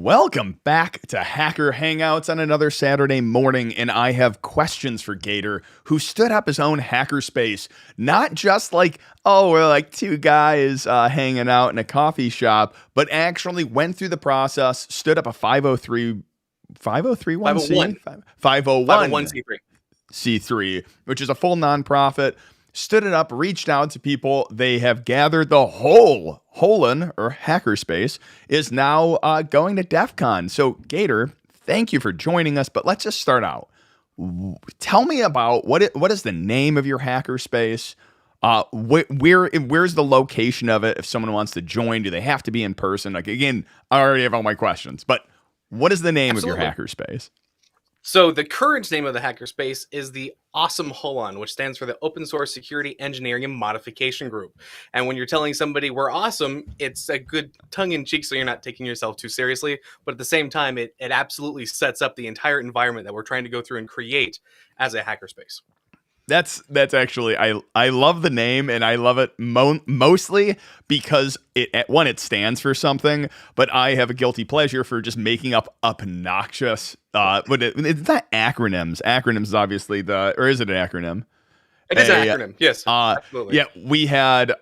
Welcome back to Hacker Hangouts on another Saturday morning, and I have questions for Gator, who stood up his own hackerspace. Not just like, oh, we're like two guys hanging out in a coffee shop, but actually went through the process, stood up a 501c? 501 C3, which is a full nonprofit, stood it up, reached out to people. They have gathered the whole Holon, or Hackerspace, is now going to DefCon. So, Gator, thank you for joining us, but let's just start out. Tell me about what is the name of your Hackerspace? Where's the location of it? If someone wants to join, do they have to be in person? Like, again, I already have all my questions, but what is the name of your Hackerspace? So the current name of the Hackerspace is the Awesome Holon, which stands for the Open Source Security Engineering and Modification Group. And when you're telling somebody we're awesome, it's a good tongue-in-cheek so you're not taking yourself too seriously. But at the same time, it absolutely sets up the entire environment that we're trying to go through and create as a hackerspace. That's actually, I love the name, and I love it mostly because it stands for something, but I have a guilty pleasure for just making up obnoxious, but it's not acronyms. Acronyms is obviously or is it an acronym? It is an acronym, yes, absolutely. Yeah, we had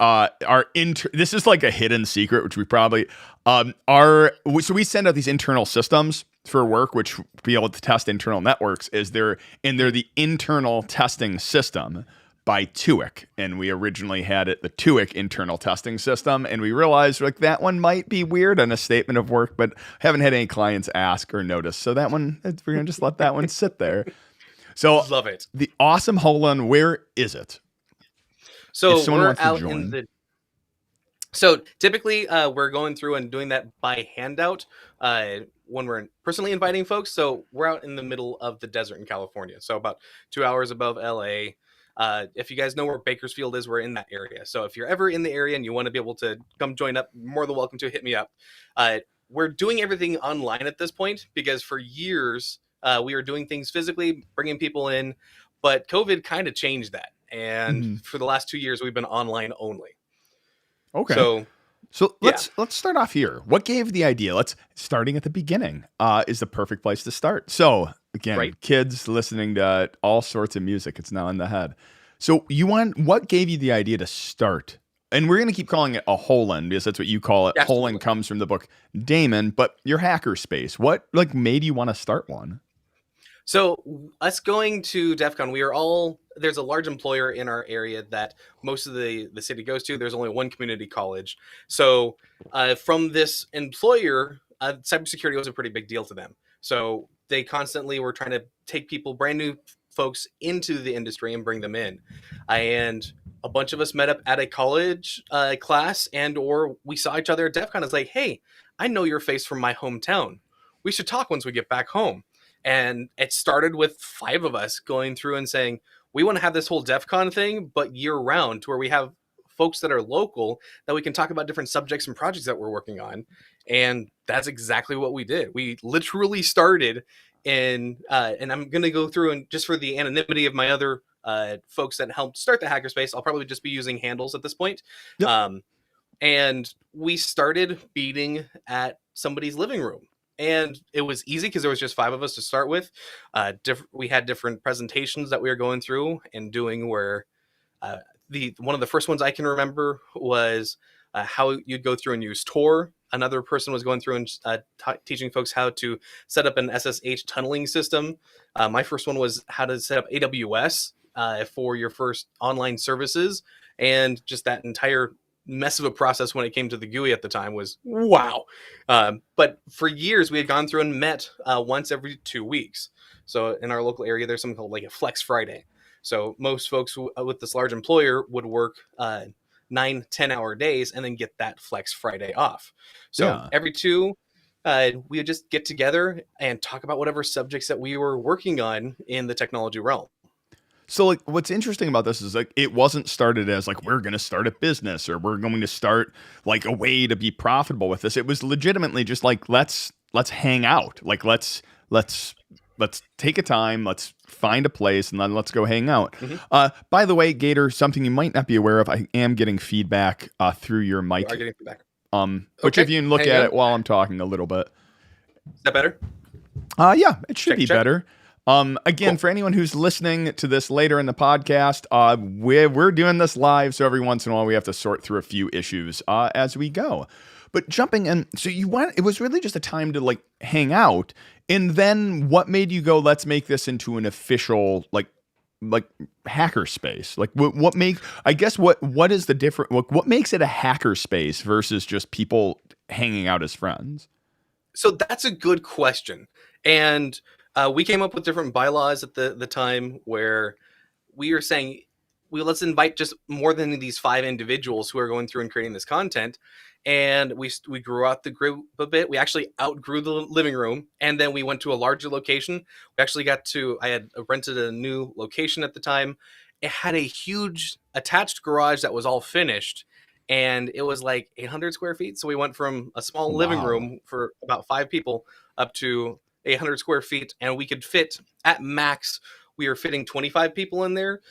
this is like a hidden secret, which we probably, so we send out these internal systems for work, which be able to test internal networks, they're the internal testing system by TUIC. And we originally had it, the TUIC internal testing system. And we realized like that one might be weird on a statement of work, but haven't had any clients ask or notice. So that one, we're going to just let that one sit there. So love it. The Awesome Holon, where is it? So we're out in the... So typically we're going through and doing that by handout when we're personally inviting folks. So we're out in the middle of the desert in California. So about 2 hours above LA. If you guys know where Bakersfield is, we're in that area. So if you're ever in the area and you want to be able to come join up, more than welcome to hit me up. We're doing everything online at this point because for years we were doing things physically, bringing people in, but COVID kind of changed that. And for the last 2 years, we've been online only. Okay. So let's start off here. What gave the idea? Starting at the beginning is the perfect place to start. So again, kids listening to all sorts of music, it's now in the head. So what gave you the idea to start? And we're going to keep calling it a Holon because that's what you call it. Absolutely. Holon comes from the book Damon, but your Hackerspace, what made you want to start one? So us going to DefCon, there's a large employer in our area that most of the city goes to. There's only one community college. So from this employer, cybersecurity was a pretty big deal to them. So they constantly were trying to take brand new folks into the industry and bring them in. And a bunch of us met up at a college class or we saw each other at DefCon. It's like, hey, I know your face from my hometown. We should talk once we get back home. And it started with 5 of us going through and saying, we want to have this whole DefCon thing, but year round, to where we have folks that are local that we can talk about different subjects and projects that we're working on. And that's exactly what we did. We literally started and I'm going to go through and just for the anonymity of my other folks that helped start the Hackerspace, I'll probably just be using handles at this point. Yep. And we started meeting at somebody's living room. And it was easy because there was just 5 of us to start with. We had different presentations that we were going through and doing where one of the first ones I can remember was how you'd go through and use Tor. Another person was going through and teaching folks how to set up an SSH tunneling system. My first one was how to set up AWS for your first online services. And just that entire mess of a process when it came to the GUI at the time was wow. But for years we had gone through and met once every 2 weeks. So in our local area, there's something called like a Flex Friday. So most folks with this large employer would work 9-10 hour days and then get that Flex Friday off. So every 2, we would just get together and talk about whatever subjects that we were working on in the technology realm. So like what's interesting about this is like it wasn't started as like we're going to start a business or we're going to start like a way to be profitable with this. It was legitimately just like let's hang out. Like let's take a time, let's find a place and then let's go hang out. By the way, Gator, something you might not be aware of, I am getting feedback through your mic. You are getting feedback. Which if you can look at it while I'm talking a little bit. Is that better? Yeah, it should Check, be check. better. Again, Cool. for anyone who's listening to this later in the podcast, we're doing this live, so every once in a while we have to sort through a few issues as we go. But jumping in, so it was really just a time to like hang out, and then what made you go, let's make this into an official like hackerspace? Like what make I guess what is the different what makes it a hackerspace versus just people hanging out as friends? So that's a good question. And we came up with different bylaws at the time where we were saying, let's invite just more than these 5 individuals who are going through and creating this content. And we grew out the group a bit. We actually outgrew the living room, and then we went to a larger location. We actually I had rented a new location at the time. It had a huge attached garage that was all finished, and it was like 800 square feet. So we went from a small living Wow. room for about 5 people up to 800 square feet, and we could fit at max. We were fitting 25 people in there.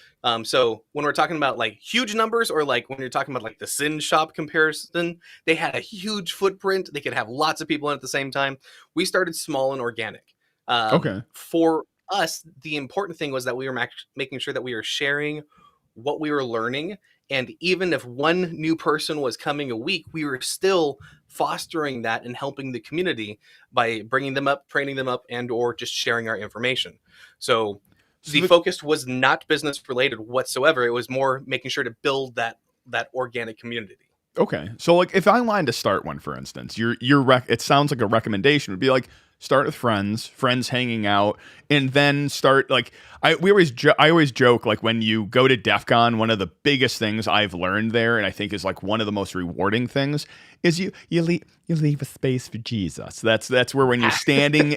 So when we're talking about like huge numbers, or like when you're talking about like the Sin Shop comparison, they had a huge footprint. They could have lots of people in at the same time. We started small and organic. Okay. For us, the important thing was that we were making sure that we were sharing what we were learning. And even if one new person was coming a week, we were still fostering that and helping the community by bringing them up, training them up, and or just sharing our information. So So the the focus was not business related whatsoever. It was more making sure to build that organic community. Okay. So like if I wanted to start one, for instance, it sounds like a recommendation would be like start with friends hanging out, and then start like I always joke like when you go to DefCon, one of the biggest things I've learned there, and I think is like one of the most rewarding things, is you leave a space for Jesus. That's where when you're standing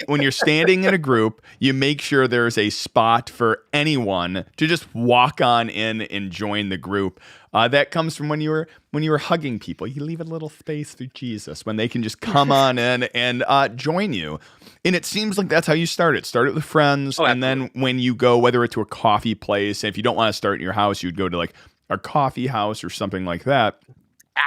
in a group, you make sure there's a spot for anyone to just walk on in and join the group. That comes from when you were hugging people. You leave a little space for Jesus when they can just come on in and join you. And it seems like that's how you start it. Start it with friends, Oh, and absolutely. then when you go, whether it's to a coffee place, if you don't want to start in your house, you'd go to like a coffee house or something like that.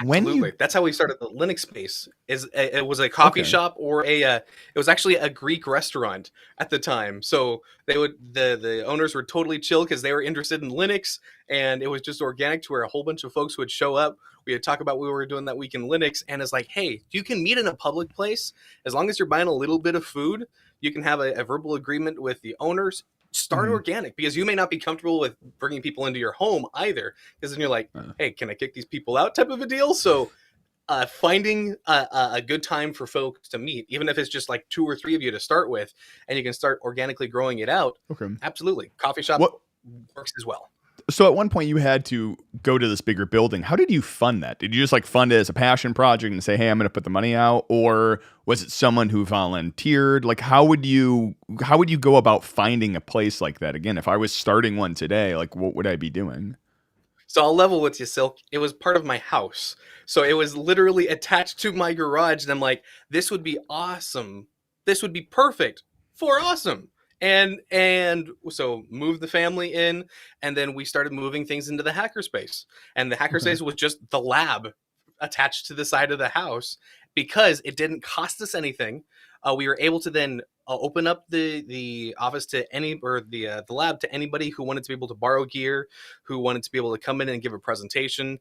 When you Absolutely. That's how we started the Linux space. It was a coffee Okay. shop, or it was actually a Greek restaurant at the time. So the owners were totally chill because they were interested in Linux, and it was just organic to where a whole bunch of folks would show up. We would talk about what we were doing that week in Linux, and it's like, hey, you can meet in a public place as long as you're buying a little bit of food. You can have a verbal agreement with the owners. Start Mhm. organic, because you may not be comfortable with bringing people into your home either, because then you're like, hey, can I kick these people out type of a deal? So finding a good time for folks to meet, even if it's just like 2 or 3 of you to start with, and you can start organically growing it out. Okay. Absolutely. Coffee shop What works as well. So at one point you had to go to this bigger building. How did you fund that? Did you just like fund it as a passion project and say, "Hey, I'm going to put the money out," or was it someone who volunteered? Like how would you go about finding a place like that? Again, if I was starting one today, like what would I be doing? So I'll level with you, Silk. It was part of my house. So it was literally attached to my garage. And I'm like, this would be awesome. This would be perfect for awesome. And so moved the family in, and then we started moving things into the hackerspace. And the Okay. hackerspace was just the lab attached to the side of the house, because it didn't cost us anything. We were able to then open up the office to any, or the lab to anybody who wanted to be able to borrow gear, who wanted to be able to come in and give a presentation.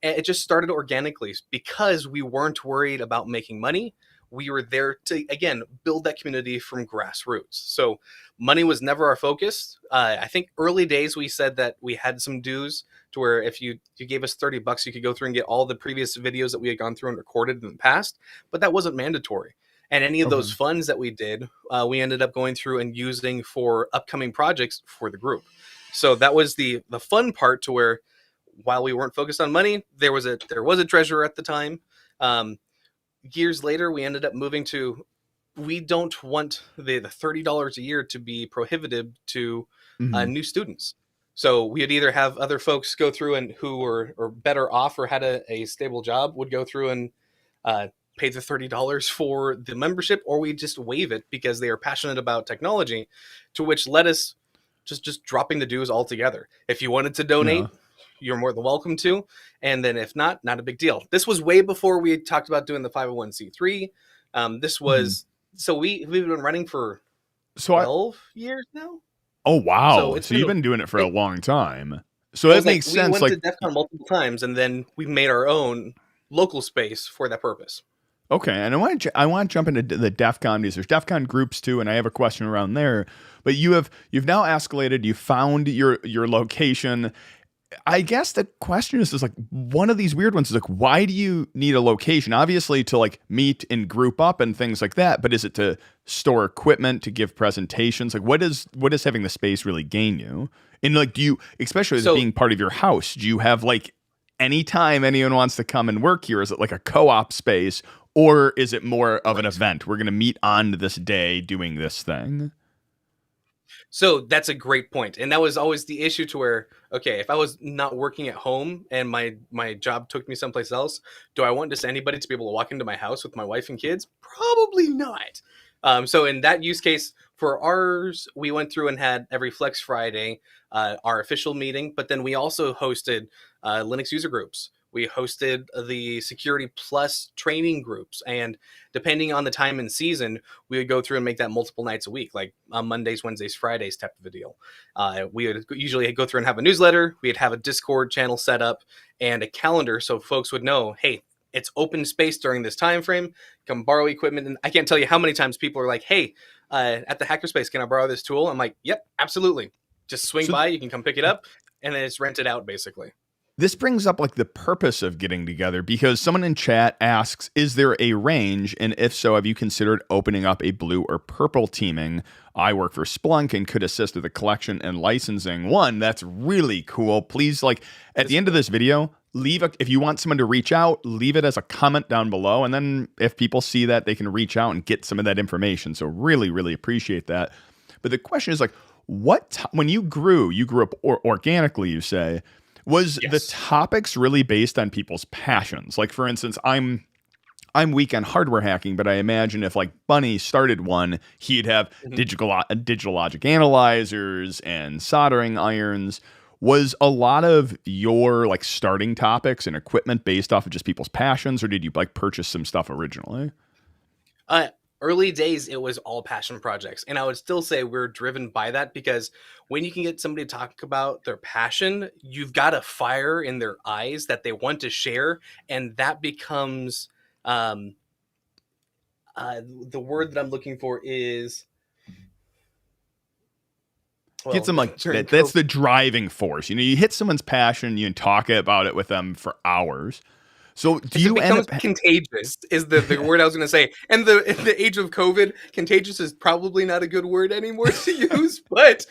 And it just started organically because we weren't worried about making money. We were there to, again, build that community from grassroots. So money was never our focus. I think early days we said that we had some dues, to where if you gave us $30, you could go through and get all the previous videos that we had gone through and recorded in the past, but that wasn't mandatory. And any of those Okay. funds that we did, we ended up going through and using for upcoming projects for the group. So that was the fun part, to where while we weren't focused on money, there was a treasurer at the time. Um, Years later, we ended up moving to, we don't want the $30 a year to be prohibitive to Mhm. new students. So we would either have other folks go through and who were or better off or had a stable job would go through and uh, pay the $30 for the membership, or we just waive it because they are passionate about technology, to which led us just dropping the dues altogether. If you wanted to Yeah. donate, you're more than welcome to. And then if not a big deal. This was way before we had talked about doing the 501c3. This Mhm. was So we've been running for So 12 years now. oh So wow. it's So been you've been doing it for a it, long time. So it that was like makes we sense. went to Like, DefCon multiple times, and then we made our own local space for that purpose. okay, and I want to jump into the DefCon because there's DefCon groups too, and I have a question around there. But you've now escalated. You found your location. I guess the question is like one of these weird ones is like, why do you need a location? Obviously to like meet and group up and things like that, but is it to store equipment, to give presentations? Like what does having the space really gain you? And like do you, especially as it So being part of your house, do you have like anytime anyone wants to come and work here, is it like a co-op space or is it more of an right. event? We're gonna meet on this day doing this thing. So that's a great point, and that was always the issue. To where, okay, if I was not working at home and my job took me someplace else, do I want just anybody to be able to walk into my house with my wife and kids? Probably not. So in that use case for ours, we went through and had every Flex Friday our official meeting, but then we also hosted Linux user groups. We hosted the Security Plus training groups, and depending on the time and season, we would go through and make that multiple nights a week, like on Mondays, Wednesdays, Fridays type of a deal. We would usually go through and have a newsletter. We'd have a Discord channel set up and a calendar so folks would know, hey, it's open space during this time frame. Come borrow equipment. And I can't tell you how many times people are like, hey, at the Hackerspace, can I borrow this tool? I'm like, yep, absolutely. Just swing So by. You can come pick it up, and then it's rented out basically. this brings up like the purpose of getting together because someone in chat asks, is there a range? And if so, have you considered opening up a blue or purple teaming? I work for Splunk and could assist with the collection and licensing. One, that's really cool. Please, like at the end of this video, if you want someone to reach out, leave it as a comment down below. And then if people see that, they can reach out and get some of that information. So really, really appreciate that. But the question is like, when you grew up organically, you say, was the Yes. topics really based on people's passions? Like, for instance, I'm weak on hardware hacking, but I imagine if like Bunny started one, he'd have Mhm. digital logic analyzers and soldering irons. Was a lot of your like starting topics and equipment based off of just people's passions, or did you like purchase some stuff originally? Uh, Early days, it was all passion projects. And I would still say we're driven by that because when you can get somebody to talk about their passion, you've got a fire in their eyes that they want to share. And that becomes the word that I'm looking for is, Get well, some like during that's COVID. the driving force. You know, you hit someone's passion, you can talk about it with them for hours. So do It you end becomes up contagious is the word I was going to say. And in the age of COVID, contagious is probably not a good word anymore to use, but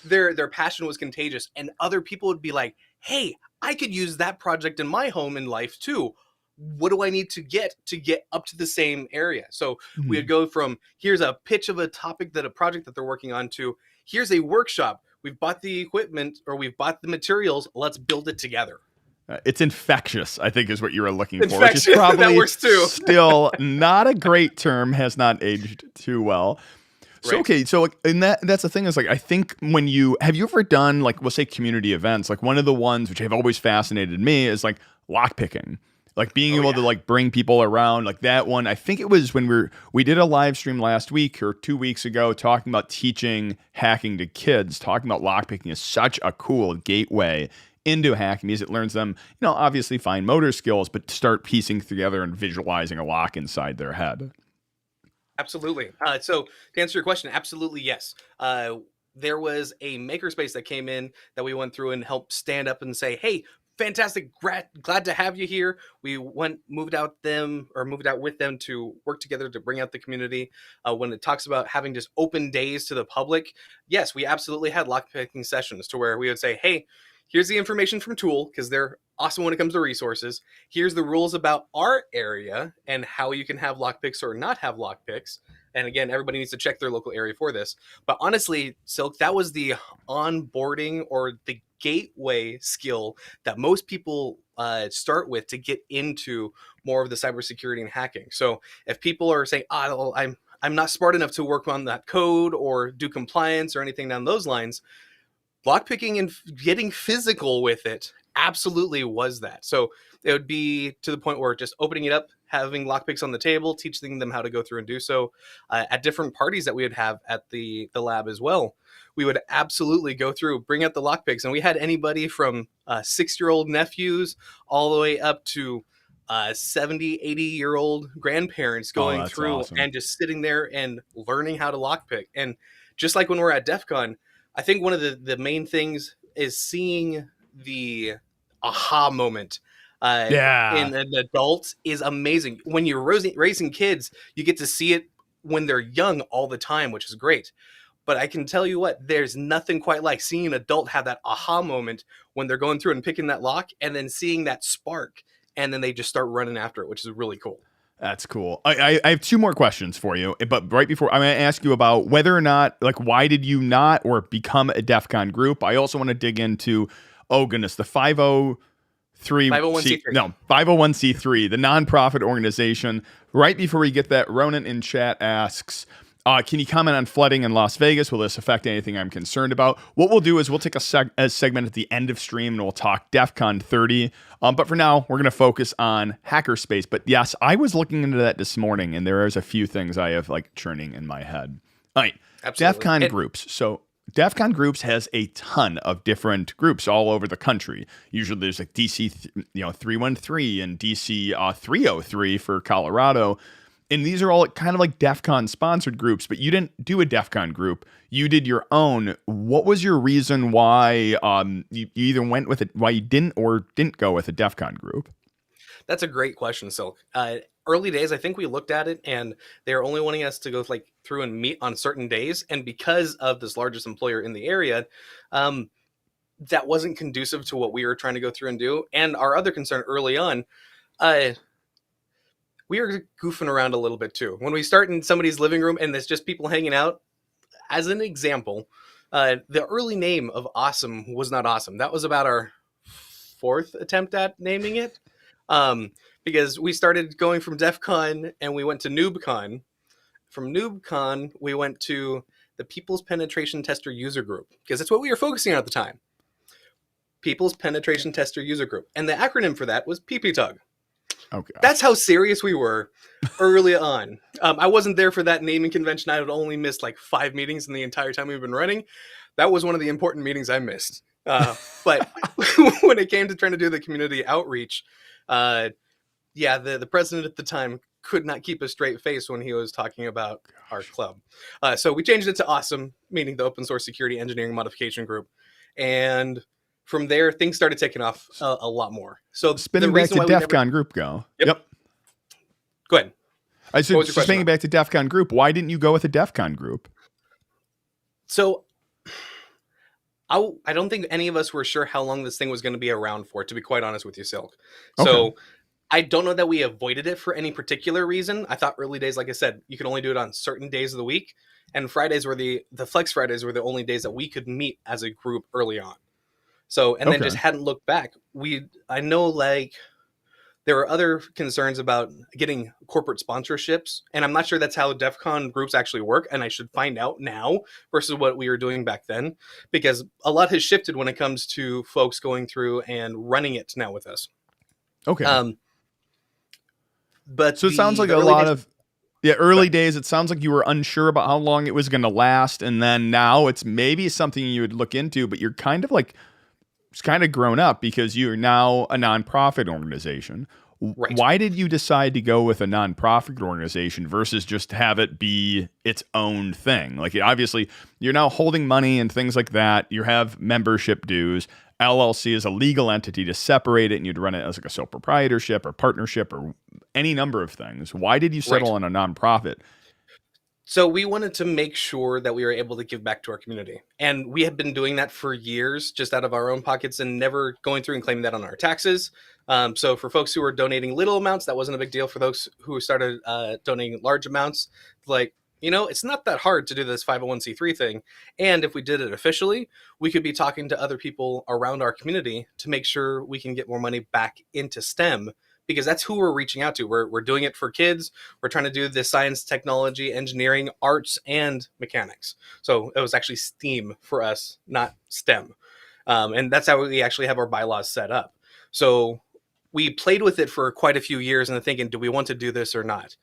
their passion was contagious, and other people would be like, "Hey, I could use that project in my home and life too. What do I need to get up to the same area?" So we would Mhm. go from here's a pitch of a topic that a project that they're working on to here's a workshop. We've bought the equipment or we've bought the materials. Let's build it together. It's infectious, I think, is what you were looking for, which is Infection that probably works too. still not a great term, has not aged too well. So Right. okay, so like, and that's the thing is like I think when you have you ever done like we'll say community events, like one of the ones which have always fascinated me is like lockpicking. Like being Oh able to yeah. like bring people around, like that one. I think it was when we did a live stream last week or 2 weeks ago talking about teaching hacking to kids, talking about lockpicking is such a cool gateway into hacking because it learns them, obviously fine motor skills, but start piecing together and visualizing a lock inside their head. Absolutely. So to answer your question, absolutely yes. There was a makerspace that came in that we went through and helped stand up and say, "Hey, fantastic, glad to have you here." We moved out with them to work together to bring out the community. When it talks about having just open days to the public, yes, we absolutely had lockpicking sessions to where we would say, "Hey, here's the information from Tool because they're awesome when it comes to resources. Here's the rules about our area and how you can have lockpicks or not have lockpicks." And again, everybody needs to check their local area for this. But honestly, Silk, that was the onboarding or the gateway skill that most people start with to get into more of the cybersecurity and hacking. So if people are saying, "Oh, I'm not smart enough to work on that code or do compliance or anything down those lines," lockpicking and getting physical with it absolutely was that. So it would be to the point where just opening it up, having lockpicks on the table, teaching them how to go through and do so. At different parties that we would have at the lab as well, we would absolutely go through, bring out the lockpicks, and we had anybody from 6-year-old nephews all the way up to 70, 80-year-old grandparents going through awesome. and just sitting there and learning how to lockpick. And just like when we're at DefCon, I think one of the main things is seeing the aha moment in an adult is amazing. When you're raising kids, you get to see it when they're young all the time, which is great. But I can tell you what, there's nothing quite like seeing an adult have that aha moment when they're going through and picking that lock and then seeing that spark, and then they just start running after it, which is really cool. That's cool. I have two more questions for you, but right before, I'm going to ask you about whether or not, like, why did you not or become a DefCon group? I also want to dig into, oh goodness, the 501c3, the nonprofit organization. Right before we get that, Ronan in chat asks, can you comment on flooding in Las Vegas? Will this affect anything I'm concerned about? What we'll do is we'll take a segment at the end of stream and we'll talk DefCon 30. But for now, we're going to focus on Hackerspace. But yes, I was looking into that this morning, and there is a few things I have like churning in my head. All right, absolutely. DefCon groups. So DefCon groups has a ton of different groups all over the country. Usually there's like DC 313 and DC 303 for Colorado. And these are all kind of like DefCon sponsored groups, but you didn't do a DefCon group. You did your own. What was your reason why you either went with it, why you didn't or didn't go with a DefCon group? That's a great question, Silk. Early days, I think we looked at it and they're only wanting us to go like through and meet on certain days. And because of this largest employer in the area, that wasn't conducive to what we were trying to go through and do. And our other concern early on, we are goofing around a little bit too. When we start in somebody's living room and there's just people hanging out, as an example, the early name of Awesome was not awesome. That was about our 4th attempt at naming it. Because we started going from DefCon and we went to NoobCon. From NoobCon, we went to the People's Penetration Tester User Group, because that's what we were focusing on at the time. People's Penetration Tester User Group. And the acronym for that was PPTUG. Okay. That's how serious we were early on. I wasn't there for that naming convention. I had only missed like 5 meetings in the entire time we've been running. That was one of the important meetings I missed. But when it came to trying to do the community outreach, the president at the time could not keep a straight face when he was talking about our club. So we changed it to Awesome, meaning the Open Source Security Engineering Modification Group. And from there, things started taking off a lot more. So spinning back to DefCon group go. Yep. Go ahead. I said, spinning back to DefCon group. Why didn't you go with a DefCon group? So I don't think any of us were sure how long this thing was going to be around for, to be quite honest with you, Silk. Okay. So I don't know that we avoided it for any particular reason. I thought early days, like I said, you could only do it on certain days of the week. And Fridays were the Flex Fridays were the only days that we could meet as a group early on. So, and then just hadn't looked back. I know like there were other concerns about getting corporate sponsorships, and I'm not sure that's how DefCon groups actually work. And I should find out now versus what we were doing back then, because a lot has shifted when it comes to folks going through and running it now with us. Okay. But so it sounds like a lot of early days. It sounds like you were unsure about how long it was going to last, and then now it's maybe something you would look into, but you're kind of like. It's kind of grown up because you're now a nonprofit organization. Right. Why did you decide to go with a nonprofit organization versus just have it be its own thing? Like, obviously, you're now holding money and things like that. You have membership dues. LLC is a legal entity to separate it, and you'd run it as like a sole proprietorship or partnership or any number of things. Why did you settle on a nonprofit? So we wanted to make sure that we were able to give back to our community. And we had been doing that for years, just out of our own pockets and never going through and claiming that on our taxes. So for folks who were donating little amounts, that wasn't a big deal. For those who started donating large amounts, like, it's not that hard to do this 501c3 thing. And if we did it officially, we could be talking to other people around our community to make sure we can get more money back into STEM, because that's who we're reaching out to. We're doing it for kids. We're trying to do the science, technology, engineering, arts, and mechanics. So it was actually STEAM for us, not STEM. And that's how we actually have our bylaws set up. So we played with it for quite a few years and thinking, do we want to do this or not?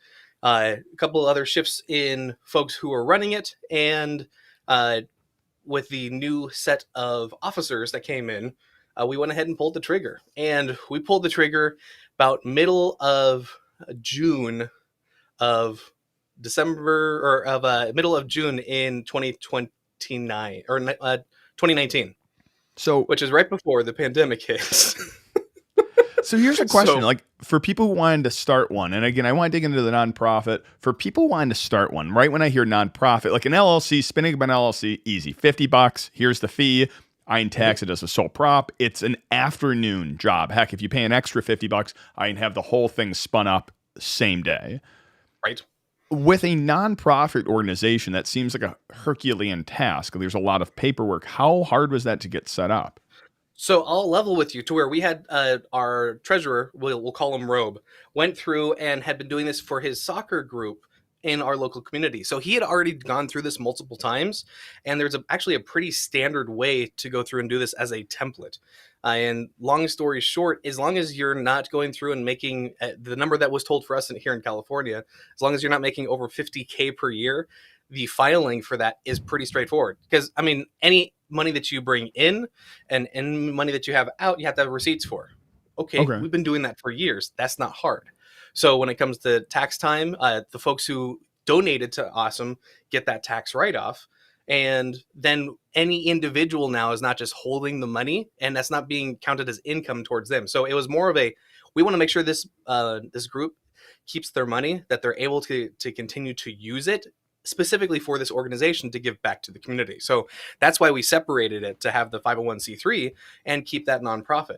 A couple of other shifts in folks who are running it, and with the new set of officers that came in, we went ahead and pulled the trigger. And we pulled the trigger about middle of June of December, or of middle of June in 2029 or 2019. So, which is right before the pandemic hit. So here's a question, like for people who wanted to start one, and again, I want to dig into the nonprofit. For people wanting to start one, right when I hear nonprofit, like an LLC, spinning up an LLC, easy, $50. Here's the fee. I can tax it as a sole prop. It's an afternoon job. Heck, if you pay an extra $50, I can have the whole thing spun up same day. Right. With a nonprofit organization, that seems like a Herculean task. There's a lot of paperwork. How hard was that to get set up? So I'll level with you to where we had our treasurer, we'll call him Robe, went through and had been doing this for his soccer group in our local community. So he had already gone through this multiple times, and there's actually a pretty standard way to go through and do this as a template. And long story short, as long as you're not going through and making the number that was told for us here in California, as long as you're not making over 50K per year, the filing for that is pretty straightforward. Because, I mean, any money that you bring in and money that you have out, you have to have receipts for. Okay. We've been doing that for years. That's not hard. So when it comes to tax time, the folks who donated to Awesome get that tax write-off. And then any individual now is not just holding the money, and that's not being counted as income towards them. So it was more of we want to make sure this this group keeps their money, that they're able to continue to use it specifically for this organization to give back to the community. So that's why we separated it to have the 501c3 and keep that nonprofit.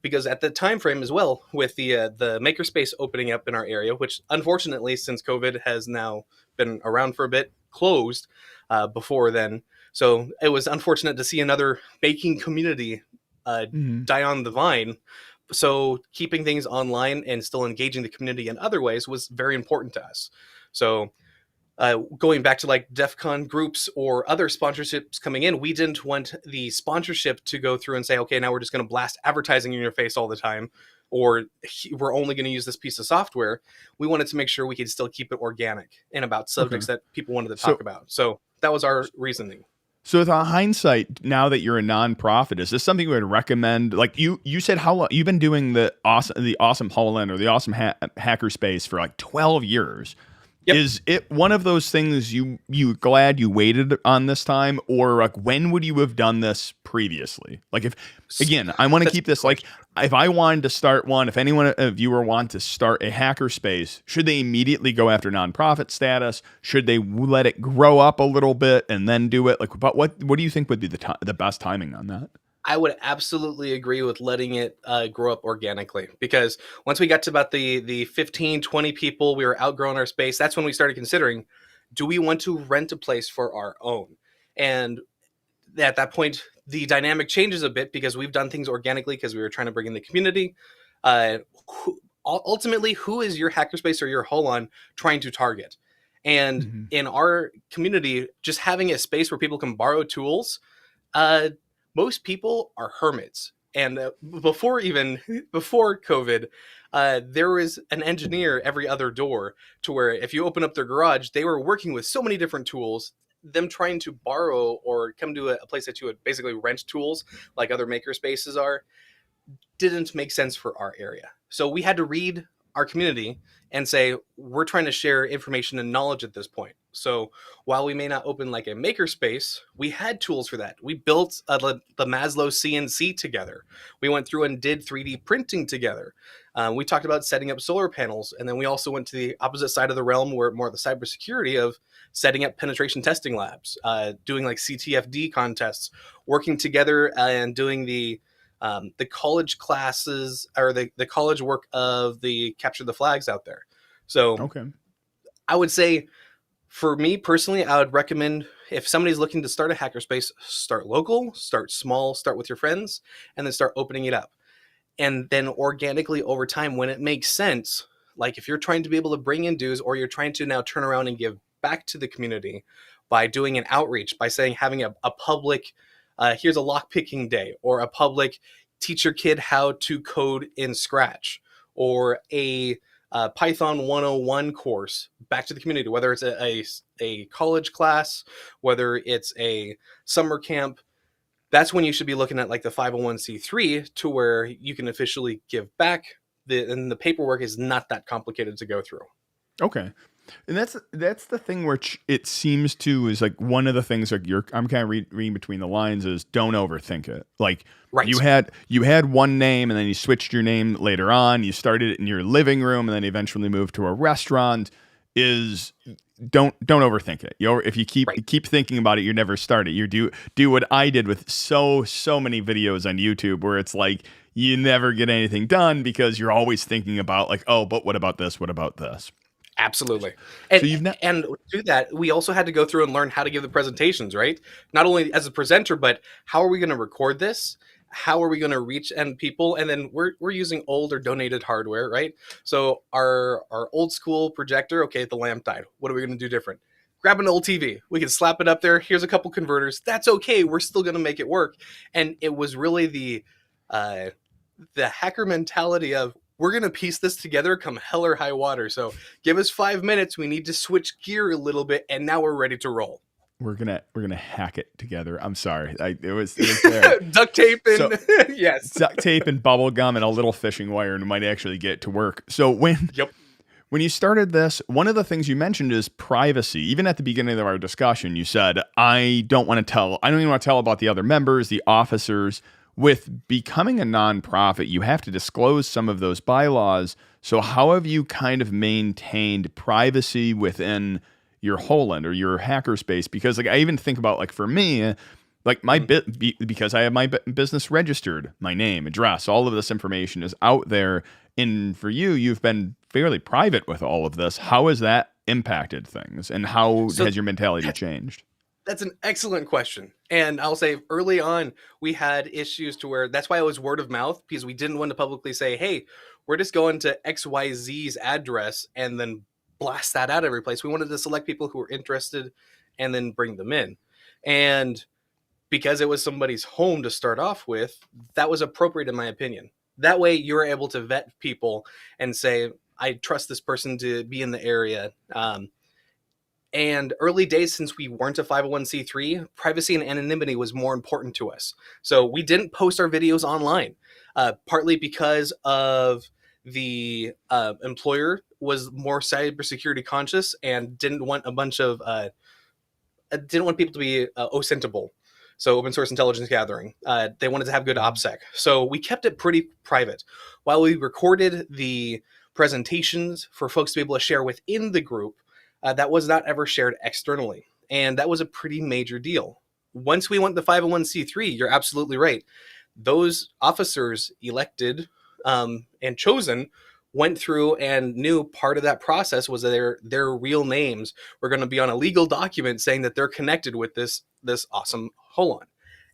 Because at the time frame as well, with the Makerspace opening up in our area, which unfortunately, since COVID has now been around for a bit, closed before then. So it was unfortunate to see another baking community die on the vine. So keeping things online and still engaging the community in other ways was very important to us. So going back to like DefCon groups or other sponsorships coming in, we didn't want the sponsorship to go through and say, okay, now we're just going to blast advertising in your face all the time, or we're only going to use this piece of software. We wanted to make sure we could still keep it organic and about subjects that people wanted to talk about. So that was our reasoning. So with hindsight, now that you're a nonprofit, is this something you would recommend? Like you said, how long you've been doing the awesome Holland or the awesome Hackerspace for like 12 years. Yep. Is it one of those things you glad you waited on this time, or like when would you have done this previously? Like if, again, I want to keep this, like if I wanted to start one, if anyone, a viewer want to start a hackerspace, should they immediately go after nonprofit status? Should they let it grow up a little bit and then do it? Like, but what do you think would be the best timing on that? I would absolutely agree with letting it grow up organically, because once we got to about the 15, 20 people, we were outgrowing our space. That's when we started considering, do we want to rent a place for our own? And at that point, the dynamic changes a bit, because we've done things organically because we were trying to bring in the community. Ultimately, who is your hackerspace or your Holon trying to target? And in our community, just having a space where people can borrow tools, most people are hermits. And before COVID, there was an engineer every other door, to where if you open up their garage, they were working with so many different tools. Them trying to borrow or come to a place that you would basically rent tools like other maker spaces are, didn't make sense for our area. So we had to read our community and say, we're trying to share information and knowledge at this point. So while we may not open like a makerspace, we had tools for that. We built the Maslow CNC together. We went through and did 3D printing together. We talked about setting up solar panels. And then we also went to the opposite side of the realm, where more of the cybersecurity of setting up penetration testing labs, doing like CTFD contests, working together and doing the college classes, or the college work of the capture the flags out there. So I would say, for me personally, I would recommend, if somebody's looking to start a hackerspace, start local, start small, start with your friends, and then start opening it up. And then organically over time, when it makes sense, like if you're trying to be able to bring in dues, or you're trying to now turn around and give back to the community by doing an outreach, by saying, having a public here's a lockpicking day, or a public teach your kid how to code in Scratch, or a Python 101 course back to the community, whether it's a college class, whether it's a summer camp. That's when you should be looking at like the 501c3, to where you can officially give back, and the paperwork is not that complicated to go through. Okay. And that's the thing where it seems to is like one of the things like I'm kind of reading between the lines is don't overthink it. Like Right. you had one name and then you switched your name later on. You started it in your living room and then eventually moved to a restaurant. Don't overthink it. If you keep thinking about it, you never start it. You do what I did with so many videos on YouTube, where it's like you never get anything done because you're always thinking about like, oh, but what about this? What about this? Absolutely. And, and to that, we also had to go through and learn how to give the presentations, right? Not only as a presenter, but how are we going to record this? How are we going to reach end people? And then we're using old or donated hardware, right? So our old school projector, okay, the lamp died. What are we going to do different? Grab an old TV. We can slap it up there. Here's a couple converters. That's okay. We're still going to make it work. And it was really the hacker mentality of, we're going to piece this together come hell or high water. So give us 5 minutes. We need to switch gear a little bit. And now we're ready to roll. We're gonna hack it together. I'm sorry. It was there. Duct tape and yes, duct tape and bubble gum and a little fishing wire, and it might actually get to work. So when you started this, one of the things you mentioned is privacy. Even at the beginning of our discussion, you said, I don't even want to tell about the other members, the officers. With becoming a nonprofit, you have to disclose some of those bylaws. So how have you kind of maintained privacy within your Holand or your hackerspace? Because like I even think about like for me, like my because I have my business registered, my name, address, all of this information is out there. And for you, you've been fairly private with all of this. How has that impacted things, and how has your mentality changed? That's an excellent question. And I'll say early on, we had issues to where that's why it was word of mouth, because we didn't want to publicly say, hey, we're just going to XYZ's address and then blast that out every place. We wanted to select people who were interested and then bring them in. And because it was somebody's home to start off with, that was appropriate in my opinion. That way you're able to vet people and say, I trust this person to be in the area. And early days, since we weren't a 501c3, privacy and anonymity was more important to us. So we didn't post our videos online, partly because of the employer was more cybersecurity conscious and didn't want people to be OSINTable. So open source intelligence gathering. They wanted to have good OPSEC. So we kept it pretty private. While we recorded the presentations for folks to be able to share within the group, that was not ever shared externally. And that was a pretty major deal. Once we went the 501c3, you're absolutely right. Those officers elected and chosen went through and knew part of that process was that their real names were going to be on a legal document saying that they're connected with this awesome Holon.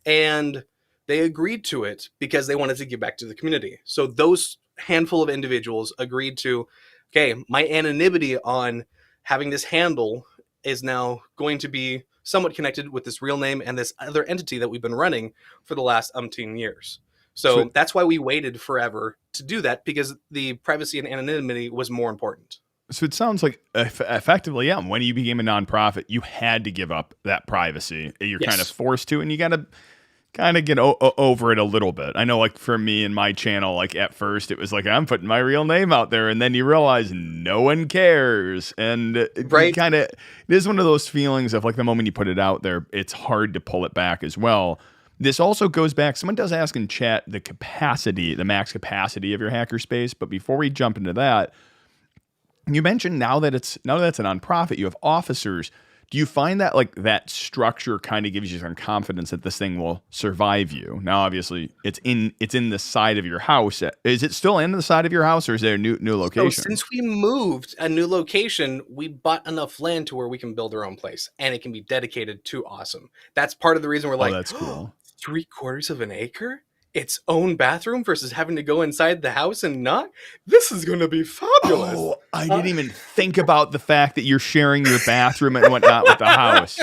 And they agreed to it because they wanted to give back to the community. So those handful of individuals agreed to, okay, my anonymity on having this handle is now going to be somewhat connected with this real name and this other entity that we've been running for the last umpteen years. So that's why we waited forever to do that, because the privacy and anonymity was more important. So it sounds like effectively, yeah, when you became a nonprofit, you had to give up that privacy. You're kind of forced to, and you got to kind of get over it a little bit. I know, like for me and my channel, like at first it was like I'm putting my real name out there, and then you realize no one cares, and it is one of those feelings of like the moment you put it out there, it's hard to pull it back as well. This also goes back. Someone does ask in chat the max capacity of your hackerspace, but before we jump into that, you mentioned now that it's a nonprofit, you have officers. Do you find that like that structure kind of gives you some confidence that this thing will survive you? Now, obviously, it's in the side of your house. Is it still in the side of your house, or is there a new location? So since we moved a new location, we bought enough land to where we can build our own place, and it can be dedicated to awesome. That's part of the reason we're like, that's cool. 3/4 of an acre? Its own bathroom versus having to go inside the house and not? This is going to be fabulous. Oh, I didn't even think about the fact that you're sharing your bathroom and whatnot with the house.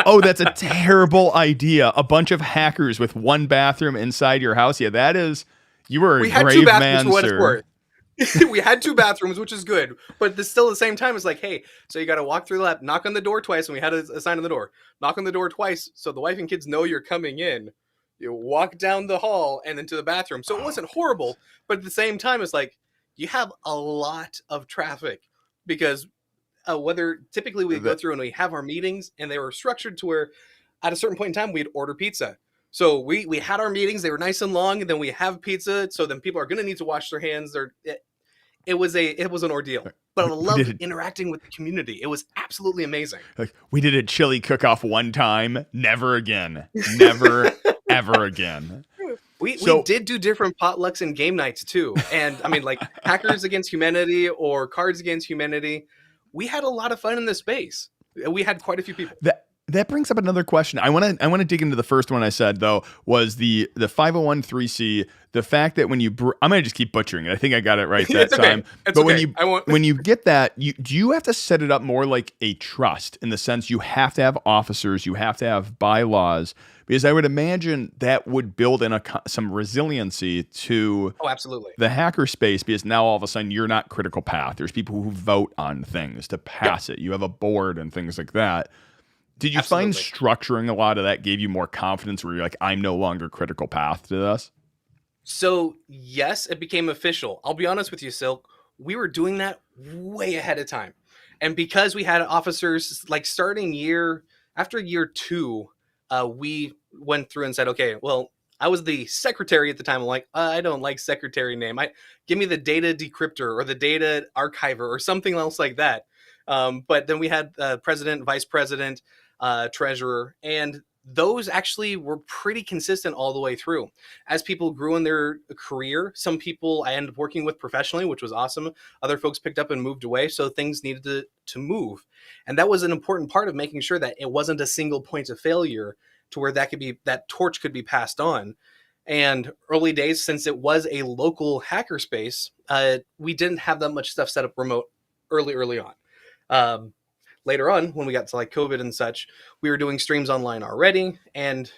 Oh, that's a terrible idea. A bunch of hackers with one bathroom inside your house. Yeah, that is. You were a brave man, sir. We had 2 bathrooms, which is good, but still at the same time, it's like, hey, so you got to walk through the lab, knock on the door twice, and we had a sign on the door. Knock on the door twice, so the wife and kids know you're coming in. You walk down the hall and into the bathroom. So it wasn't horrible, but at the same time, it's like you have a lot of traffic because whether typically we go through and we have our meetings, and they were structured to where at a certain point in time we'd order pizza. So we had our meetings, they were nice and long, and then we have pizza. So then people are going to need to wash their hands. It was an ordeal, but I loved interacting with the community. It was absolutely amazing. Like, we did a chili cook-off one time, never again, never ever again. We did do different potlucks and game nights too, and I mean, like Hackers Against Humanity or Cards Against Humanity. We had a lot of fun in this space. We had quite a few people. That brings up another question. I want to dig into the first one I said, though, was the 501(c). The fact that when you I'm going to just keep butchering it. I think I got it right that time. It's but okay. when you get that, do you have to set it up more like a trust, in the sense you have to have officers, you have to have bylaws, because I would imagine that would build in some resiliency to absolutely the hackerspace, because now all of a sudden you're not critical path. There's people who vote on things to pass it. You have a board and things like that. Did you find structuring a lot of that gave you more confidence, where you're like, I'm no longer critical path to this? So yes, it became official. I'll be honest with you, Silk. We were doing that way ahead of time. And because we had officers, like starting after year 2, we went through and said, okay, well, I was the secretary at the time. I'm like, I don't like secretary name. Give me the data decryptor or the data archiver or something else like that. But then we had president, vice president, treasurer, and those actually were pretty consistent all the way through. As people grew in their career, some people I ended up working with professionally, which was awesome. Other folks picked up and moved away, so things needed to move. And that was an important part of making sure that it wasn't a single point of failure, to where that torch could be passed on. And early days, since it was a local hackerspace, we didn't have that much stuff set up remote early on. Later on, when we got to like COVID and such, we were doing streams online already, and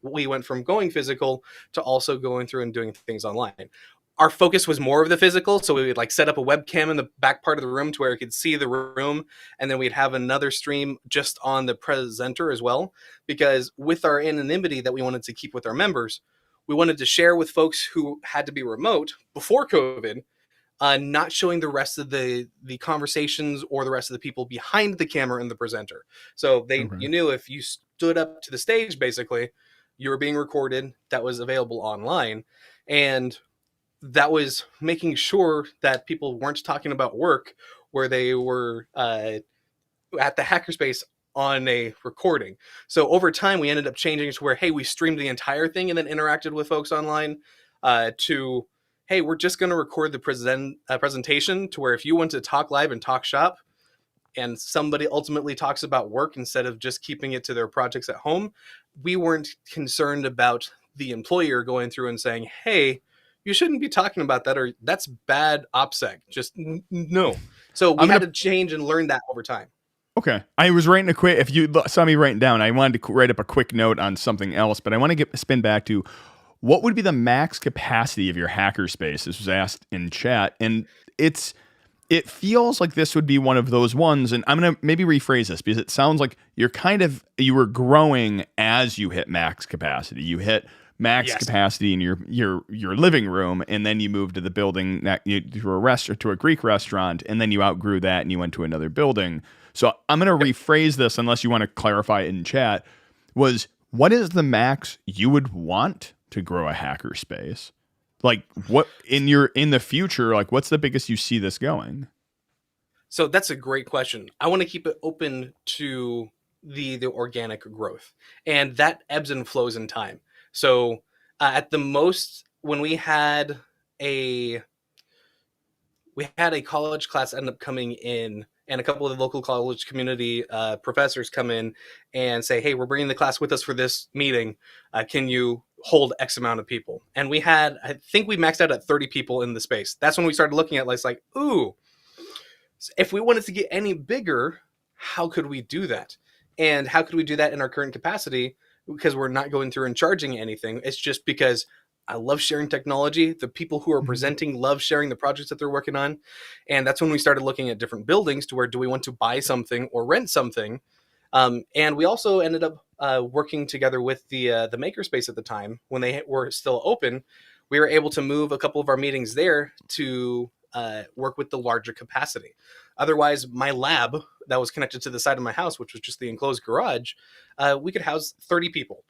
we went from going physical to also going through and doing things online. Our focus was more of the physical, so we would like set up a webcam in the back part of the room to where we could see the room, and then we'd have another stream just on the presenter as well, because with our anonymity that we wanted to keep with our members, we wanted to share with folks who had to be remote before COVID, not showing the rest of the conversations or the rest of the people behind the camera and the presenter. So you knew if you stood up to the stage, basically, you were being recorded. That was available online. And that was making sure that people weren't talking about work where they were at the hackerspace on a recording. So over time, we ended up changing to where, hey, we streamed the entire thing and then interacted with folks online, to, hey, we're just going to record the presentation, to where if you want to talk live and talk shop, and somebody ultimately talks about work instead of just keeping it to their projects at home, we weren't concerned about the employer going through and saying, hey, you shouldn't be talking about that, or that's bad OPSEC. Just no. So we had to change and learn that over time. Okay. I was writing if you saw me writing down, I wanted to write up a quick note on something else, but I want to spin back to, what would be the max capacity of your hackerspace? This was asked in chat, and it feels like this would be one of those ones, and I'm going to maybe rephrase this, because it sounds like you were growing as you hit max capacity. You hit max capacity in your living room, and then you moved to the building to a Greek restaurant, and then you outgrew that and you went to another building. So I'm going to rephrase this, unless you want to clarify it in chat. What is the max you would want to grow a hackerspace? Like, what in the future, like, what's the biggest you see this going? So that's a great question. I want to keep it open to the organic growth, and that ebbs and flows in time. So at the most, when we had a college class end up coming in, and a couple of the local college community professors come in and say, hey, we're bringing the class with us for this meeting. Can you hold X amount of people? And I think we maxed out at 30 people in the space. That's when we started looking at like, ooh, if we wanted to get any bigger, how could we do that? And how could we do that in our current capacity? Because we're not going through and charging anything. It's just because I love sharing technology. The people who are presenting love sharing the projects that they're working on. And that's when we started looking at different buildings to where do we want to buy something or rent something. And we also ended up working together with the Makerspace at the time when they were still open. We were able to move a couple of our meetings there to work with the larger capacity. Otherwise, my lab that was connected to the side of my house, which was just the enclosed garage, we could house 30 people,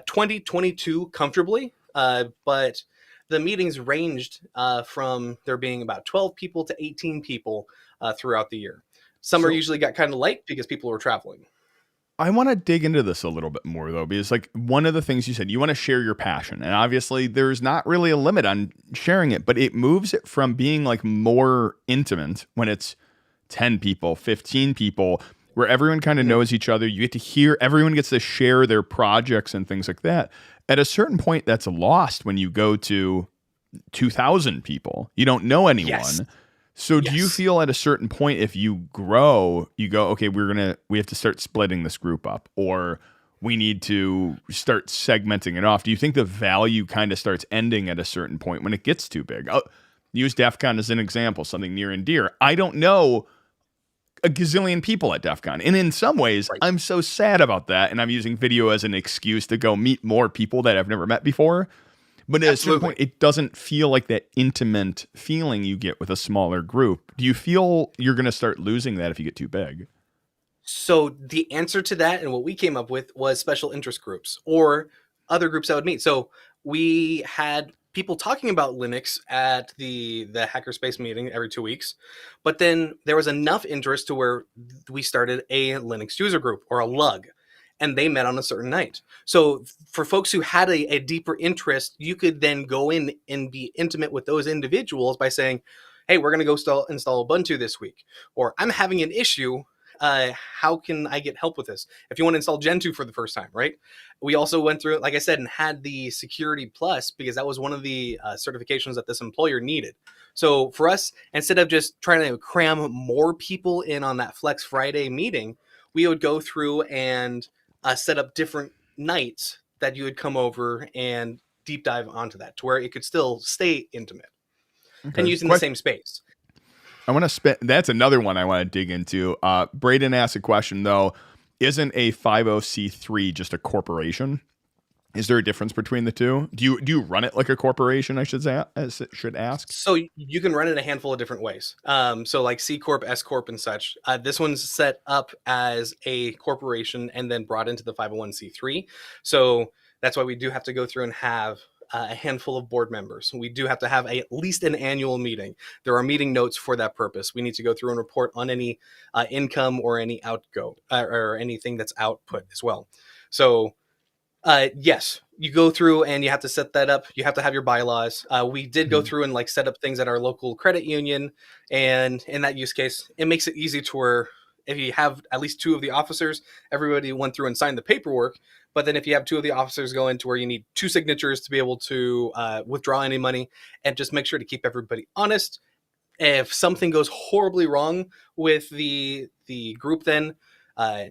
20, 22 comfortably. But the meetings ranged from there being about 12 people to 18 people throughout the year. Summer usually got kind of light because people were traveling. I want to dig into this a little bit more, though, because like one of the things you said, you want to share your passion. And obviously there's not really a limit on sharing it, but it moves it from being like more intimate when it's 10 people, 15 people, where everyone kind of knows each other. You get to hear, everyone gets to share their projects and things like that. At a certain point, that's lost when you go to 2,000 people. You don't know anyone. Yes. So do you feel at a certain point, if you grow, you go, okay, we have to start splitting this group up, or we need to start segmenting it off? Do you think the value kind of starts ending at a certain point when it gets too big? I'll use DefCon as an example, something near and dear. I don't know a gazillion people at DefCon. And in some ways, I'm so sad about that. And I'm using video as an excuse to go meet more people that I've never met before. But at a certain point, it doesn't feel like that intimate feeling you get with a smaller group. Do you feel you're going to start losing that if you get too big? So the answer to that and what we came up with was special interest groups or other groups that would meet. So we had people talking about Linux at the Hackerspace meeting every 2 weeks, but then there was enough interest to where we started a Linux user group or a lug. And they met on a certain night. So for folks who had a deeper interest, you could then go in and be intimate with those individuals by saying, hey, we're going to go install Ubuntu this week. Or I'm having an issue. How can I get help with this? If you want to install Gentoo for the first time, right? We also went through, like I said, and had the Security Plus because that was one of the certifications that this employer needed. So for us, instead of just trying to cram more people in on that Flex Friday meeting, we would go through and set up different nights that you would come over and deep dive onto that to where it could still stay intimate and using the same space. I want to spend, that's another one I want to dig into. Braden asked a question though, isn't a 50c3 just a corporation? Is there a difference between the two? Do you run it like a corporation? I should ask. So you can run it a handful of different ways. So like C Corp, S Corp, and such. This one's set up as a corporation and then brought into the 501c3. So that's why we do have to go through and have a handful of board members. We do have to have at least an annual meeting. There are meeting notes for that purpose. We need to go through and report on any income or any outgo or anything that's output as well. So yes, you go through and you have to set that up. You have to have your bylaws. We did go through and like set up things at our local credit union. And in that use case, it makes it easy to where if you have at least two of the officers, everybody went through and signed the paperwork. But then if you have two of the officers go into where you need two signatures to be able to withdraw any money, and just make sure to keep everybody honest. If something goes horribly wrong with the group, then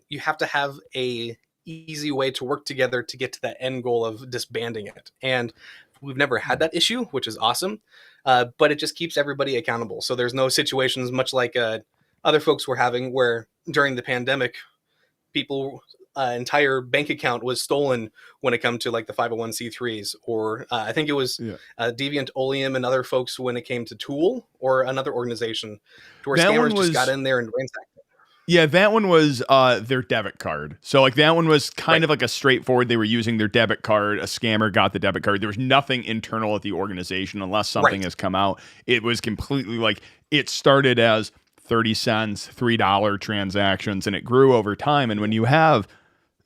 you have to have a easy way to work together to get to that end goal of disbanding it. And we've never had that issue, which is awesome. But it just keeps everybody accountable. So there's no situations much like other folks were having where during the pandemic, people entire bank account was stolen when it come to like the 501c3s, or I think it was Deviant Oleum and other folks when it came to Tool or another organization to where scammers just got in there and ransacked it. Yeah, that one was their debit card. So like that one was kind of like a straightforward, they were using their debit card. A scammer got the debit card. There was nothing internal at the organization unless something has come out. It was completely like, it started as 30 cents, $3 transactions, and it grew over time. And when you have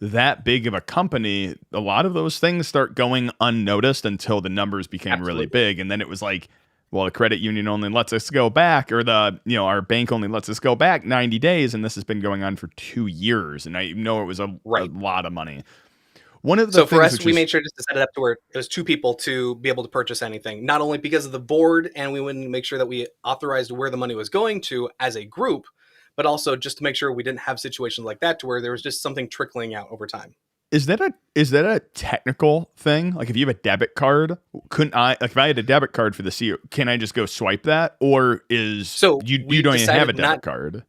that big of a company, a lot of those things start going unnoticed until the numbers became really big. And then it was like, well, the credit union only lets us go back, or our bank only lets us go back 90 days. And this has been going on for 2 years. And I know it was a lot of money. One of the for us, we made sure just to set it up to where it was two people to be able to purchase anything, not only because of the board, and we wouldn't make sure that we authorized where the money was going to as a group, but also just to make sure we didn't have situations like that to where there was just something trickling out over time. Is that a technical thing? Like if you have a debit card, couldn't I, like if I had a debit card for the CEO, can I just go swipe that? Or is you don't even have a debit card?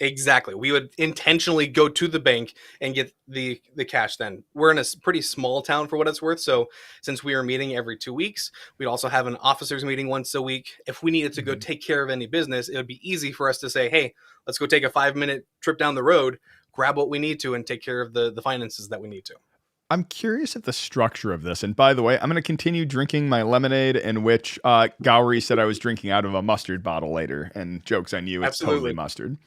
Exactly. We would intentionally go to the bank and get the cash then. We're in a pretty small town for what it's worth. So since we are meeting every 2 weeks, we'd also have an officers meeting once a week. If we needed to go take care of any business, it would be easy for us to say, hey, let's go take a 5-minute trip down the road, grab what we need to, and take care of the finances that we need to. I'm curious at the structure of this. And by the way, I'm going to continue drinking my lemonade, in which Gowrie said I was drinking out of a mustard bottle later. And jokes on you, it's totally mustard.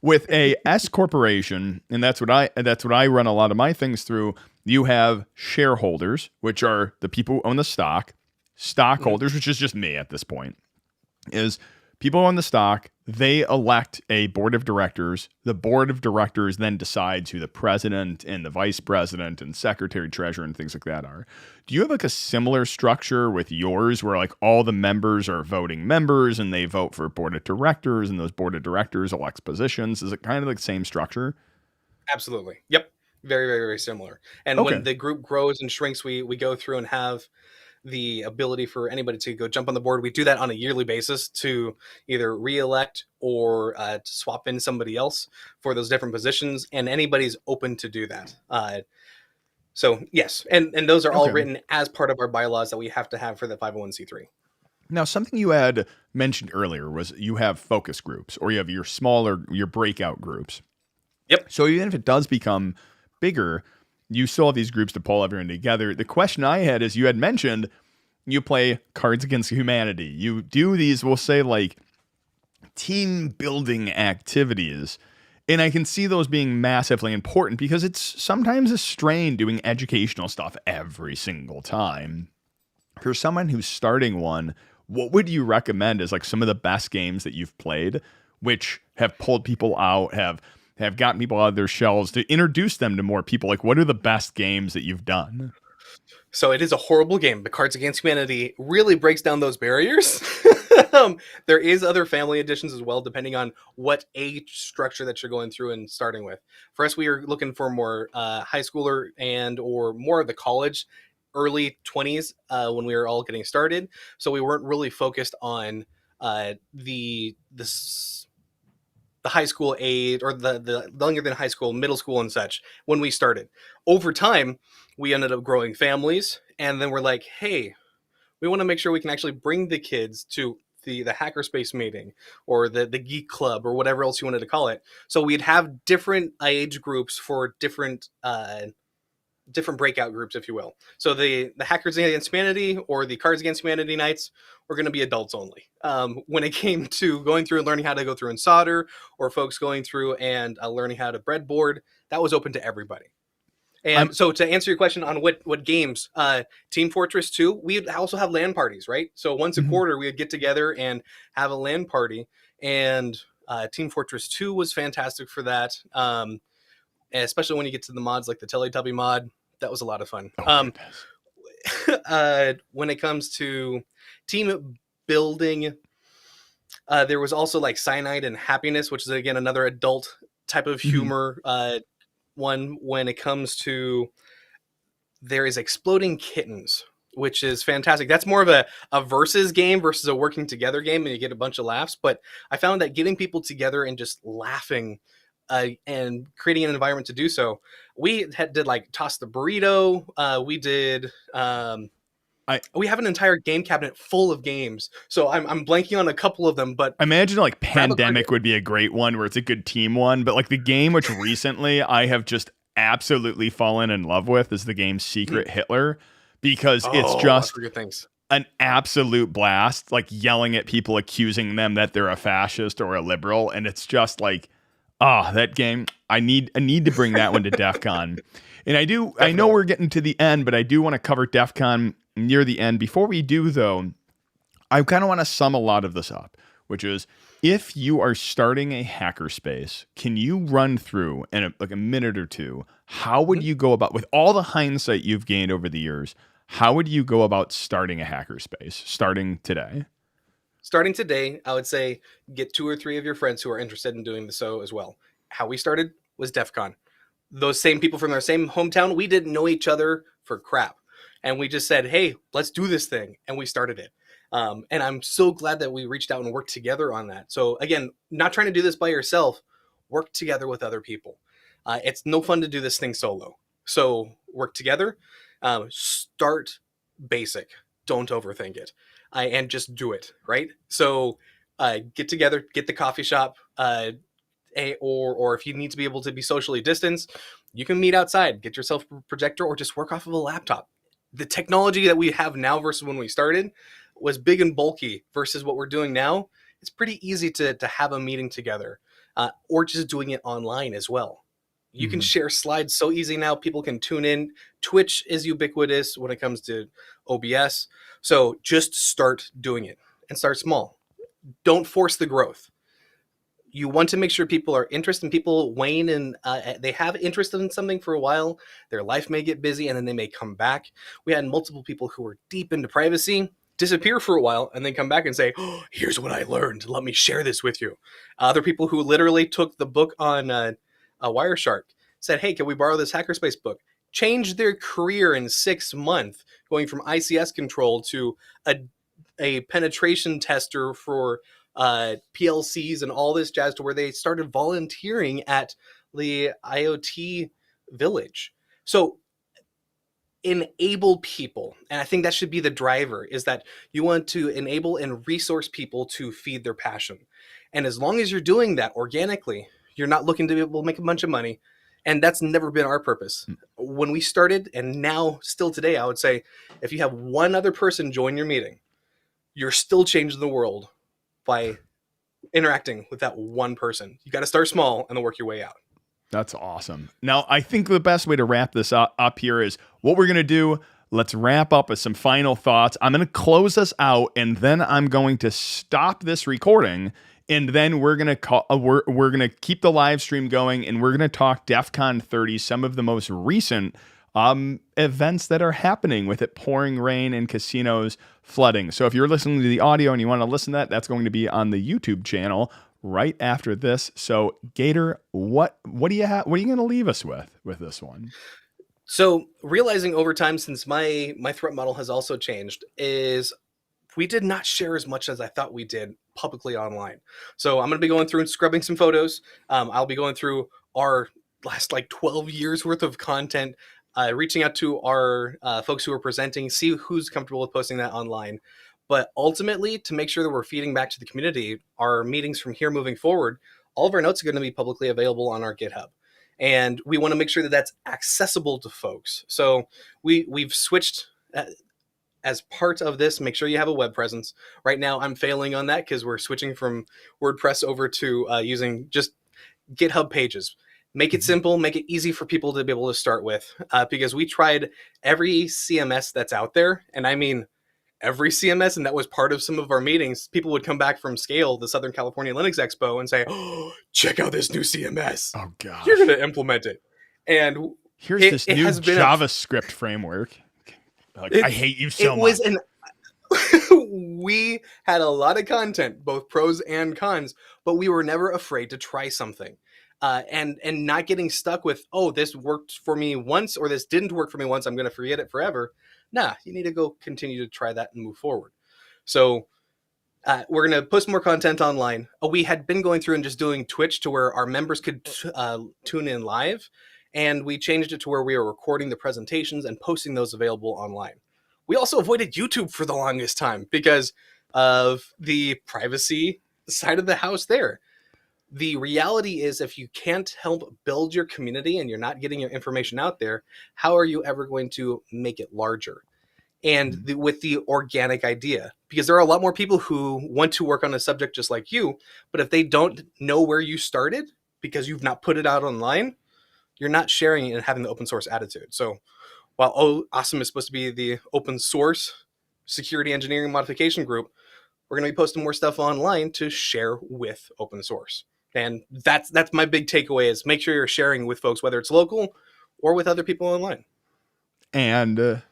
With a S corporation, and that's what I run a lot of my things through. You have shareholders, which are the people who own the stock, stockholders, which is just me at this point, is people who own the stock. They elect a board of directors. The board of directors then decides who the president and the vice president and secretary treasurer and things like that are. Do you have like a similar structure with yours where like all the members are voting members and they vote for board of directors and those board of directors elects positions? Is it kind of like the same structure? Absolutely. Yep. Very, very, very similar. And when the group grows and shrinks, we go through and have the ability for anybody to go jump on the board. We do that on a yearly basis to either re-elect or to swap in somebody else for those different positions, and anybody's open to do that. So yes, and those are all written as part of our bylaws that we have to have for the 501c3. Now, something you had mentioned earlier was you have focus groups, or you have your breakout groups. Yep. So even if it does become bigger, you still have these groups to pull everyone together. The question I had is, you had mentioned you play Cards Against Humanity. You do these, we'll say, like team building activities. And I can see those being massively important because it's sometimes a strain doing educational stuff every single time. For someone who's starting one, what would you recommend as like some of the best games that you've played, which have pulled people out, have gotten people out of their shells, to introduce them to more people? Like, what are the best games that you've done? So it is a horrible game, but Cards Against Humanity really breaks down those barriers. There is other family editions as well, depending on what age structure that you're going through and starting with. For us, we are looking for more high schooler and or more of the college, early 20s when we were all getting started. So we weren't really focused on the high school age or the younger than high school, middle school and such when we started. Over time, we ended up growing families, and then we're like, hey, we want to make sure we can actually bring the kids to the Hackerspace meeting or the Geek Club or whatever else you wanted to call it. So we'd have different age groups for different breakout groups, if you will. So the Hackers Against Humanity or the Cards Against Humanity nights were going to be adults only. When it came to going through and learning how to go through and solder, or folks going through and learning how to breadboard, that was open to everybody. And so to answer your question on what games, Team Fortress 2, we also have LAN parties, right? So once a quarter, we would get together and have a LAN party. And Team Fortress 2 was fantastic for that. Especially when you get to the mods like the Teletubby mod, that was a lot of fun. When it comes to team building, there was also like Cyanide and Happiness, which is again another adult type of humor. One when it comes to, there is Exploding Kittens, which is fantastic. That's more of a versus game versus a working together game, and you get a bunch of laughs. But I found that getting people together and just laughing and creating an environment to do so. We did like Toss the Burrito. We did. We have an entire game cabinet full of games. So I'm blanking on a couple of them, but I imagine like Pandemic would be a great one where it's a good team one. But like the game which recently I have just absolutely fallen in love with is the game Secret Hitler, because it's just an absolute blast, like yelling at people, accusing them that they're a fascist or a liberal. And it's just like, that game, I need to bring that one to DefCon. And I know we're getting to the end, but I do want to cover DefCon near the end. Before we do, though, I kind of want to sum a lot of this up, which is, if you are starting a hackerspace, can you run through in a minute or two, how would you go about, with all the hindsight you've gained over the years, how would you go about starting a hackerspace starting today? starting today, I would say get 2 or 3 of your friends who are interested in doing so as well. How we started was DefCon. Those same people from our same hometown, we didn't know each other for crap. And we just said, hey, let's do this thing. And we started it. And I'm so glad that we reached out and worked together on that. So again, not trying to do this by yourself, work together with other people. It's no fun to do this thing solo. So work together, start basic, don't overthink it, and just do it, right? So get together, get the coffee shop, or if you need to be able to be socially distanced, you can meet outside, get yourself a projector, or just work off of a laptop. The technology that we have now versus when we started was big and bulky versus what we're doing now. It's pretty easy to have a meeting together, or just doing it online as well. You can share slides so easy now. People can tune in. Twitch is ubiquitous when it comes to OBS. So just start doing it and start small. Don't force the growth. You want to make sure people are interested in people wane and they have interest in something for a while. Their life may get busy and then they may come back. We had multiple people who were deep into privacy disappear for a while and then come back and say, oh, here's what I learned. Let me share this with you. Other people who literally took the book on Wireshark, said, hey, can we borrow this Hackerspace book? Changed their career in 6 months, going from ICS control to a penetration tester for PLCs and all this jazz, to where they started volunteering at the IoT village. So enable people. And I think that should be the driver, is that you want to enable and resource people to feed their passion. And as long as you're doing that organically, you're not looking to be able to make a bunch of money. And that's never been our purpose. When we started, and now still today, I would say, if you have one other person join your meeting, you're still changing the world by interacting with that one person. You got to start small and then work your way out. That's awesome. Now, I think the best way to wrap this up here is what we're going to do. Let's wrap up with some final thoughts. I'm going to close us out, and then I'm going to stop this recording. And then we're gonna we're gonna keep the live stream going, and we're gonna talk DefCon 30, some of the most recent events that are happening with it pouring rain and casinos flooding. So if you're listening to the audio and you want to listen to that, that's going to be on the YouTube channel right after this. So Gator, what do you have? What are you gonna leave us with this one? So realizing over time, since my threat model has also changed, is we did not share as much as I thought we did publicly online. So I'm going to be going through and scrubbing some photos. I'll be going through our last 12 years worth of content, reaching out to our folks who are presenting, see who's comfortable with posting that online. But ultimately, to make sure that we're feeding back to the community, our meetings from here moving forward, all of our notes are going to be publicly available on our GitHub. And we want to make sure that that's accessible to folks. So we've switched... as part of this, make sure you have a web presence. Right now, I'm failing on that because we're switching from WordPress over to using just GitHub pages. Make it simple, make it easy for people to be able to start with, because we tried every CMS that's out there, and I mean every CMS, and that was part of some of our meetings. People would come back from Scale, the Southern California Linux Expo, and say, oh, check out this new CMS. Oh, God. You're going to implement it. And here's this new JavaScript framework. I hate you so much. We had a lot of content, both pros and cons, but we were never afraid to try something, and not getting stuck with, oh, this worked for me once, or this didn't work for me once, I'm going to forget it forever. Nah, you need to go continue to try that and move forward. So we're going to post more content online. We had been going through and just doing Twitch to where our members could tune in live. And we changed it to where we are recording the presentations and posting those available online. We also avoided YouTube for the longest time because of the privacy side of the house there. The reality is, if you can't help build your community and you're not getting your information out there, how are you ever going to make it larger? And with the organic idea, because there are a lot more people who want to work on a subject just like you, but if they don't know where you started because you've not put it out online, you're not sharing it and having the open source attitude. So while Awesome is supposed to be the open source security engineering modification group, we're going to be posting more stuff online to share with open source. And that's my big takeaway, is make sure you're sharing with folks, whether it's local or with other people online. And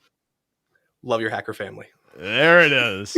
love your hacker family. There it is.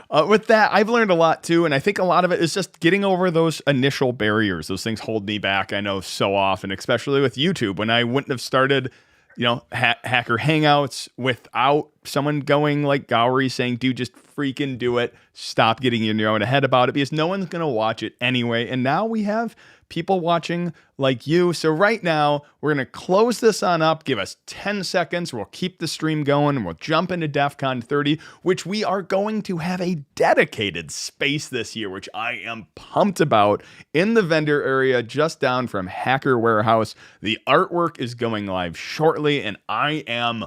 With that, I've learned a lot too, and I think a lot of it is just getting over those initial barriers. Those things hold me back, I know, so often, especially with YouTube. When I wouldn't have started, Hacker Hangouts without someone going like Gowrie saying, dude, just freaking do it. Stop getting in your own head about it, because no one's going to watch it anyway. And now we have people watching like you. So right now, we're going to close this on up. Give us 10 seconds. We'll keep the stream going, and we'll jump into DefCon 30, which we are going to have a dedicated space this year, which I am pumped about, in the vendor area just down from Hacker Warehouse. The artwork is going live shortly, and I am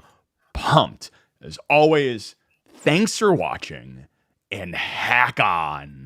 pumped. As always, thanks for watching, and hack on.